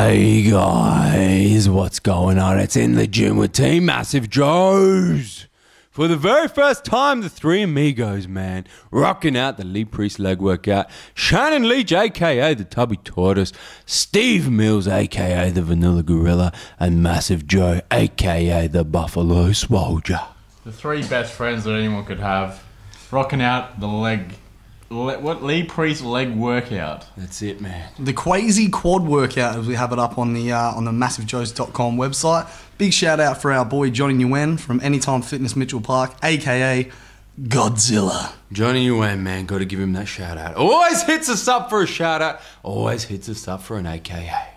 Hey guys, what's going on? It's In the Gym with Team Massive Joes. For the very first time, the three amigos, man, rocking out the Lee Priest leg workout. Shannon Leach, aka the Tubby Tortoise, Steve Mills, aka the Vanilla Gorilla, and Massive Joe, aka the Buffalo Soldier. The three best friends that anyone could have, rocking out the Lee Priest leg workout. That's it, man. The Quasi Quad workout, as we have it up on the massivejoes.com website. Big shout out for our boy Johnny Nguyen from Anytime Fitness Mitchell Park, aka Godzilla. Johnny Nguyen, man, got to give him that shout out. Always hits us up for a shout out. Always hits us up for an AKA.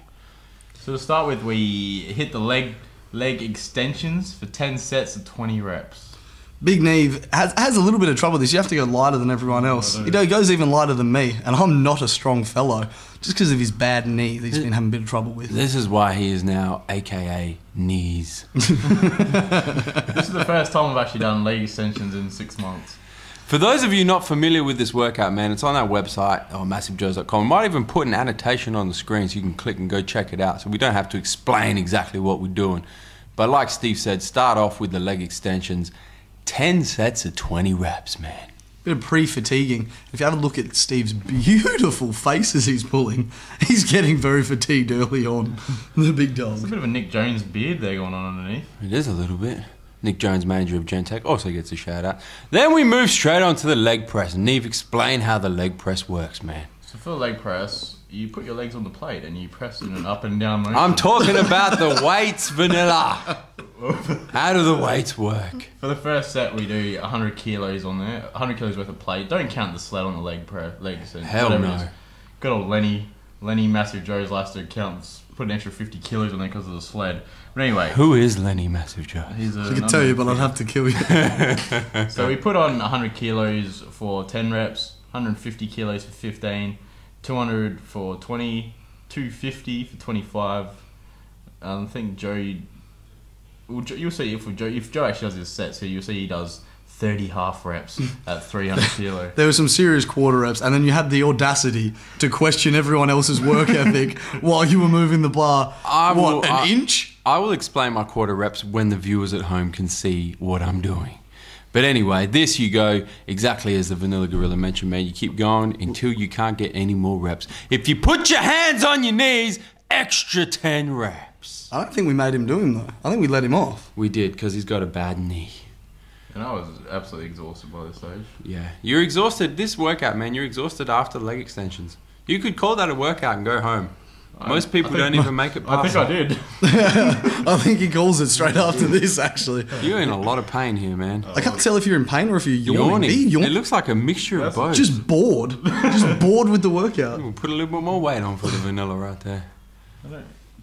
So to start with, we hit the leg extensions for 10 sets of 20 reps. Big Neve has a little bit of trouble with this. You have to go lighter than everyone else. He goes even lighter than me, and I'm not a strong fellow. Just because of his bad knee that he's been having a bit of trouble with. This is why he is now AKA knees. This is the first time I've actually done leg extensions in 6 months. For those of you not familiar with this workout, man, it's on our website, massivejoes.com. We might even put an annotation on the screen so you can click and go check it out, so we don't have to explain exactly what we're doing. But like Steve said, start off with the leg extensions. 10 sets of 20 reps, man. Bit of pre-fatiguing. If you have a look at Steve's beautiful faces he's pulling, he's getting very fatigued early on. The big dog. There's a bit of a Nick Jones beard there going on underneath. It is a little bit. Nick Jones, manager of Gentech, also gets a shout out. Then we move straight on to the leg press. Neve, explain how the leg press works, man. So for the leg press, you put your legs on the plate and you press in an up and down motion. I'm talking about the weights, Vanilla. How do the weights work? For the first set, we do 100 kilos on there, 100 kilos worth of plate. Don't count the sled on the leg extension. Hell no. Good old Lenny Massive Joe's last to count, put an extra 50 kilos on there because of the sled. But anyway. Who is Lenny Massive Joe? I could tell you, but I'd have to kill you. So we put on 100 kilos for 10 reps, 150 kilos for 15, 200 for 20, 250 for 25. I think Joe... Well, you'll see if Joe actually does his set, so you'll see he does 30 half reps at 300 kilo. There were some serious quarter reps, and then you had the audacity to question everyone else's work ethic while you were moving the bar. An inch? I will explain my quarter reps when the viewers at home can see what I'm doing. But anyway, this you go exactly as the Vanilla Gorilla mentioned, man. You keep going until you can't get any more reps. If you put your hands on your knees, extra 10 reps. I don't think we made him do him, though. I think we let him off. We did, because he's got a bad knee. And I was absolutely exhausted by this stage. Yeah. You're exhausted. This workout, man, you're exhausted after leg extensions. You could call that a workout and go home. Most people don't even make it past. I think I did. I think he calls it straight after this, actually. You're in a lot of pain here, man. I can't tell if you're in pain or if you're yawning. It looks like a mixture of both. Just bored. Just bored with the workout. We'll put a little bit more weight on for the Vanilla right there.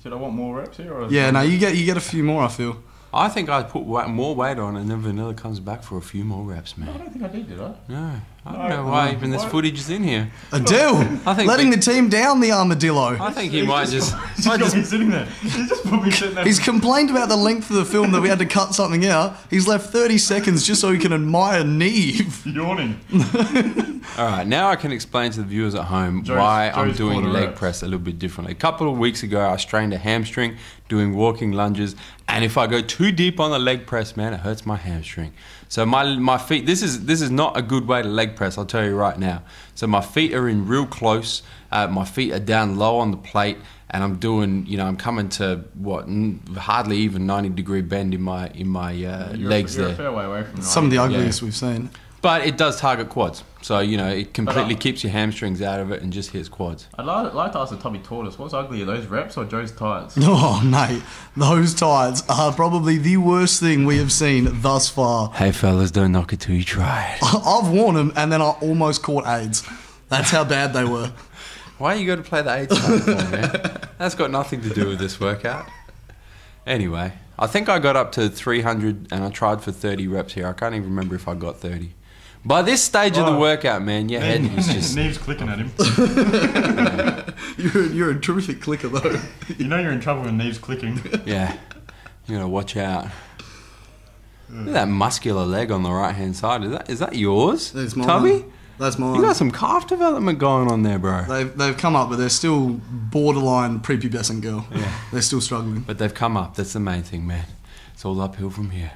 Did I want more reps here? Or yeah, no, you get a few more, I feel. I think I put more weight on and then Vanilla comes back for a few more reps, man. No, I don't think I did I? No. I don't know why even this footage is in here. Adele, letting the team down the armadillo. I think he might just... He's just got me sitting there. He's just put me sitting there. He's complained about the length of the film that we had to cut something out. He's left 30 seconds just so he can admire Neve. Yawning. Alright, now I can explain to the viewers at home why I'm doing leg press a little bit differently. A couple of weeks ago, I strained a hamstring doing walking lunges, and if I go too deep on the leg press, man, it hurts my hamstring. So my feet, this is not a good way to leg press, I'll tell you right now. So my feet are in real close, my feet are down low on the plate, and I'm doing, I'm coming to hardly even 90-degree bend in my legs there. You're a fair way away from some of the ugliest we've seen. But it does target quads, so it completely keeps your hamstrings out of it and just hits quads. I'd like to ask the Tubby Tortoise, what's uglier, those reps or Joe's tights? Oh, mate, those tights are probably the worst thing we have seen thus far. Hey fellas, don't knock it till you try it. I've worn them and then I almost caught AIDS. That's how bad they were. Why you got to play the AIDS card for, man? That's got nothing to do with this workout. Anyway, I think I got up to 300 and I tried for 30 reps here. I can't even remember if I got 30. By this stage of the workout, man, your head is just... Neve's clicking at him. You're a terrific clicker, though. You know you're in trouble when Neve's clicking. Yeah. You gotta watch out. Look at that muscular leg on the right-hand side. Is that yours, It's mine. Tubby? That's mine. You got some calf development going on there, bro. They've come up, but they're still borderline prepubescent girl. Yeah. They're still struggling. But they've come up. That's the main thing, man. It's all uphill from here.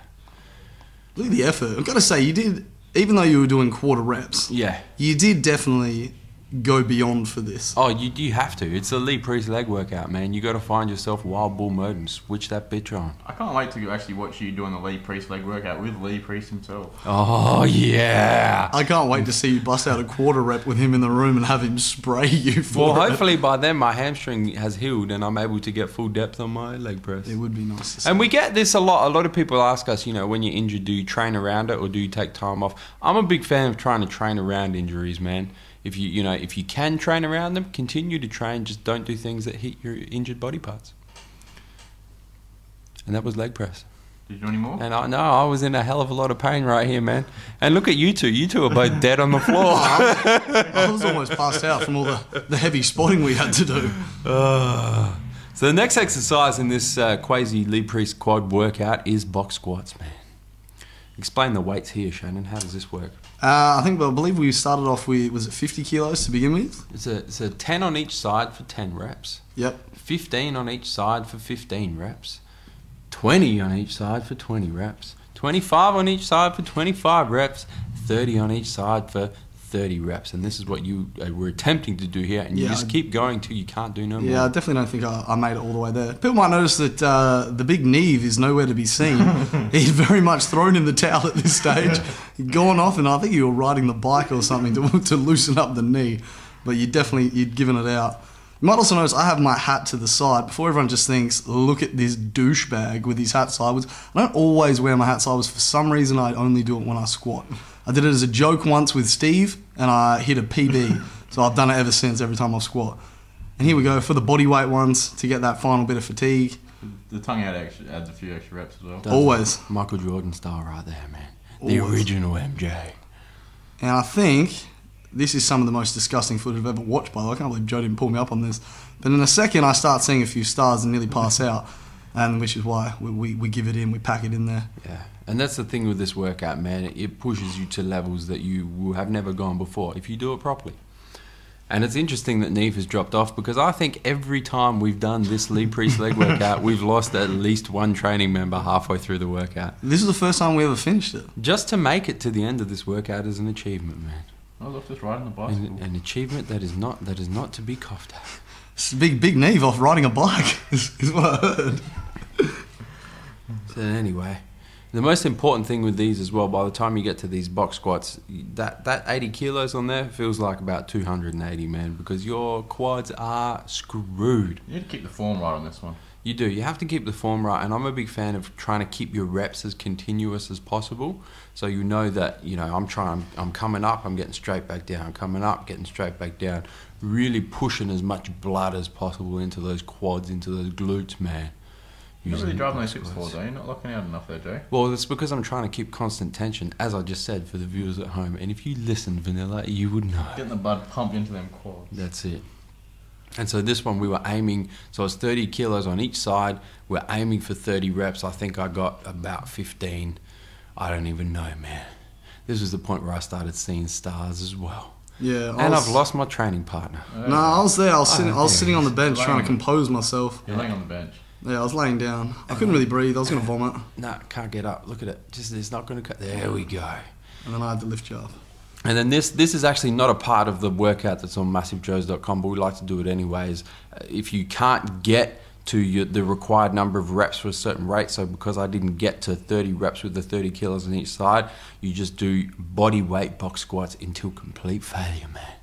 Look at the effort. I've got to say, you did, even though you were doing quarter reps, Yeah. you did definitely go beyond for this. Oh, you have to. It's a Lee Priest leg workout, man. You got to find yourself wild bull mode and switch that bitch on. I can't wait to actually watch you doing the Lee Priest leg workout with Lee Priest himself. Oh, yeah. I can't wait to see you bust out a quarter rep with him in the room and have him spray you for Well, it. hopefully by then my hamstring has healed and I'm able to get full depth on my leg press. It would be nice to see. And we get this a lot. A lot of people ask us, when you're injured, do you train around it or do you take time off? I'm a big fan of trying to train around injuries, man. If if you can train around them, continue to train. Just don't do things that hit your injured body parts. And that was leg press. Did you do any more? And I was in a hell of a lot of pain right here, man. And look at you two. You two are both dead on the floor. I was almost passed out from all the heavy spotting we had to do. So the next exercise in this Quasi Lee Priest quad workout is box squats, man. Explain the weights here, Shannon. How does this work? I believe we started off with, was it 50 kilos to begin with? It's a 10 on each side for 10 reps. Yep. 15 on each side for 15 reps. 20 on each side for 20 reps. 25 on each side for 25 reps. 30 on each side for 30 reps. And this is what you were attempting to do here. And you just keep going till you can't do no more. Yeah, I definitely don't think I made it all the way there. People might notice that the big Neve is nowhere to be seen. He'd very much thrown in the towel at this stage. He'd gone off, and I think you were riding the bike or something to loosen up the knee. But you'd given it out. You might also notice I have my hat to the side. Before everyone just thinks, look at this douchebag with his hat sideways. I don't always wear my hat sideways. For some reason, I only do it when I squat. I did it as a joke once with Steve, and I hit a PB. So I've done it ever since, every time I squat. And here we go for the body weight ones to get that final bit of fatigue. The tongue out adds a few extra reps as well. Always. Michael Jordan style right there, man. The original MJ. And I think this is some of the most disgusting footage I've ever watched, by the way. I can't believe Joe didn't pull me up on this. But in a second, I start seeing a few stars and nearly pass out. And which is why we give it in, we pack it in there. Yeah. And that's the thing with this workout, man. It pushes you to levels that you will have never gone before if you do it properly. And it's interesting that Neve has dropped off because I think every time we've done this Lee Priest leg workout, we've lost at least one training member halfway through the workout. This is the first time we ever finished it. Just to make it to the end of this workout is an achievement, man. I was just riding the bicycle. An achievement that is not to be coughed at. It's big Neve off riding a bike is what I heard. So anyway, the most important thing with these as well, by the time you get to these box squats, that 80 kilos on there feels like about 280, man, because your quads are screwed. You need to keep the form right on this one. You do. You have to keep the form right, and I'm a big fan of trying to keep your reps as continuous as possible. So you know that, I'm coming up, I'm getting straight back down, coming up, getting straight back down, really pushing as much blood as possible into those quads, into those glutes, man. You're not really driving those hips forward, though. You're not locking out enough there, Joe. Well, it's because I'm trying to keep constant tension, as I just said, for the viewers at home. And if you listen, Vanilla, you would know. Getting the blood pumped into them quads. That's it. And so this one we were aiming, so it's 30 kilos on each side. We're aiming for 30 reps. I think I got about 15. I don't even know, man. This was the point where I started seeing stars as well. Yeah, I've lost my training partner. No, I was there. I was sitting on the bench trying to compose myself. You're laying on the bench. Yeah, I was laying down. I couldn't really breathe. I was going to vomit. No, can't get up. Look at it. It's not going to cut. There we go. And then I had to lift you up. And then this is actually not a part of the workout that's on massivejoes.com, but we like to do it anyways. If you can't get to the required number of reps for a certain rate, so because I didn't get to 30 reps with the 30 kilos on each side, you just do body weight box squats until complete failure, man.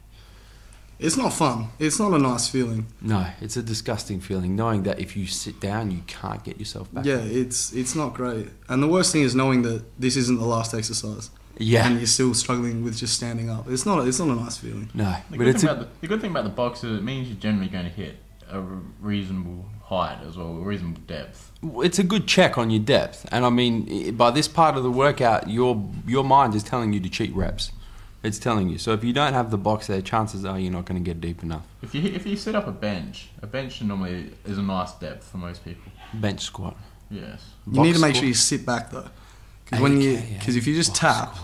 It's not fun. It's not a nice feeling. No, it's a disgusting feeling, knowing that if you sit down, you can't get yourself back. Yeah, it's not great. And the worst thing is knowing that this isn't the last exercise. Yeah. And you're still struggling with just standing up. It's not a nice feeling. No. The good thing about the box is it means you're generally going to hit a reasonable height as well, a reasonable depth. It's a good check on your depth. And I mean, by this part of the workout, your mind is telling you to cheat reps. It's telling you. So if you don't have the box there, chances are you're not going to get deep enough. If you set up a bench normally is a nice depth for most people. Bench squat. Yes. You need to make sure you sit back though. Because if you just tap,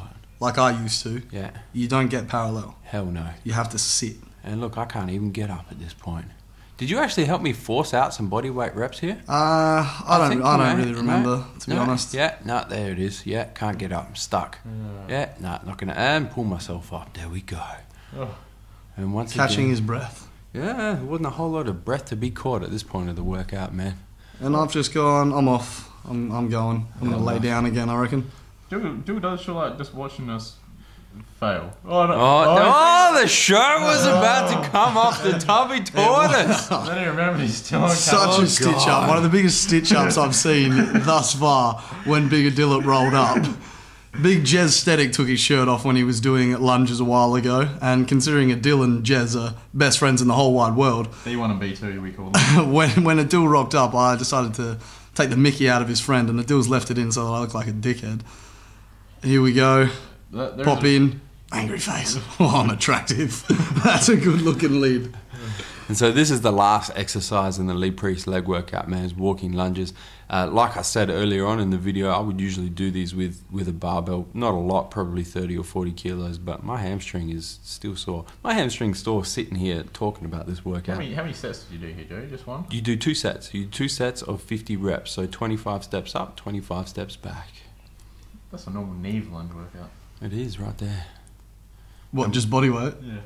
like I used to, Yeah. you don't get parallel. Hell no. You have to sit. And look, I can't even get up at this point. Did you actually help me force out some bodyweight reps here? I don't really remember, to be honest. Yeah, no, there it is. Yeah, can't get up. I'm stuck. Yeah, no, not going to. And pull myself up. There we go. Oh. And once Catching again, his breath. Yeah, there wasn't a whole lot of breath to be caught at this point of the workout, man. And I've just gone, I'm off. I'm going. I'm going to lay down again, I reckon. Joe does feel like just watching us fail. Oh, no. Oh, the show was about to come off the tubby tortoise. I don't even remember he's still on Such a stitch up. One of the biggest stitch ups I've seen thus far when Big Dillip rolled up. Big Jez Static took his shirt off when he was doing lunges a while ago, and considering Adil and Jez are best friends in the whole wide world, B1 and B2 we call them. when Adil rocked up, I decided to take the mickey out of his friend, and Adil's left it in so that I look like a dickhead. Here we go. Pop in. Angry face. Oh, I'm attractive. That's a good looking lead. And so this is the last exercise in the Lee Priest leg workout, man, is walking lunges. Like I said earlier on in the video, I would usually do these with a barbell. Not a lot, probably 30 or 40 kilos, but my hamstring is still sore. My hamstring's sore sitting here talking about this workout. How many sets did you do here, Joe? Just one? You do 2 sets. You do 2 sets of 50 reps, so 25 steps up, 25 steps back. That's a normal knee lunge workout. It is right there. What, just body weight? Yeah.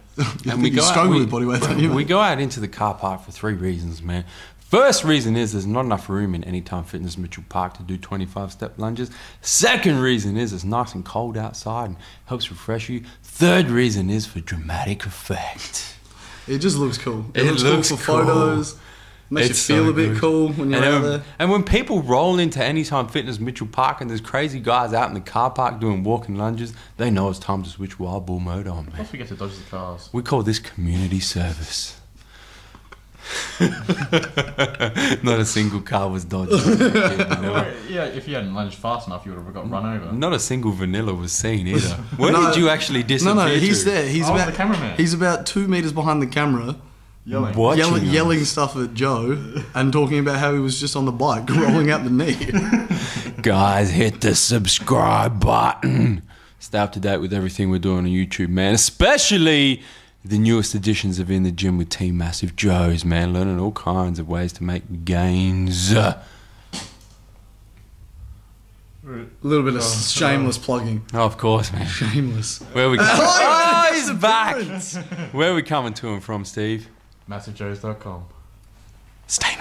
And we struggle with body weight, don't you? We go out into the car park for 3 reasons, man. First reason is there's not enough room in Anytime Fitness Mitchell Park to do 25-step lunges. Second reason is it's nice and cold outside and helps refresh you. Third reason is for dramatic effect. It just looks cool. It looks cool for cool. photos. Makes It's you feel so a bit good. cool when you're out there. And when people roll into Anytime Fitness Mitchell Park and there's crazy guys out in the car park doing walking lunges, they know it's time to switch wild bull mode on, man. Plus we get to dodge the cars. We call this community service. Not a single car was dodged. Yeah, if you hadn't lunged fast enough, you would have got run over. Not a single vanilla was seen either. Where did you actually disappear? No, he's to? there. He's I was about the cameraman. He's about 2 meters behind the camera, Yelling. Watching us. yelling stuff at Joe and talking about how he was just on the bike rolling out the knee. Guys, hit the subscribe button. Stay up to date with everything we're doing on YouTube, man. Especially the newest editions of In the Gym with Team Massive Joes, man. Learning all kinds of ways to make gains. A little bit of shameless plugging. Oh, of course, man. Shameless. Where we coming? Oh, Oh, he's back. Where are we coming to him from, Steve? MassiveJoes.com. Stay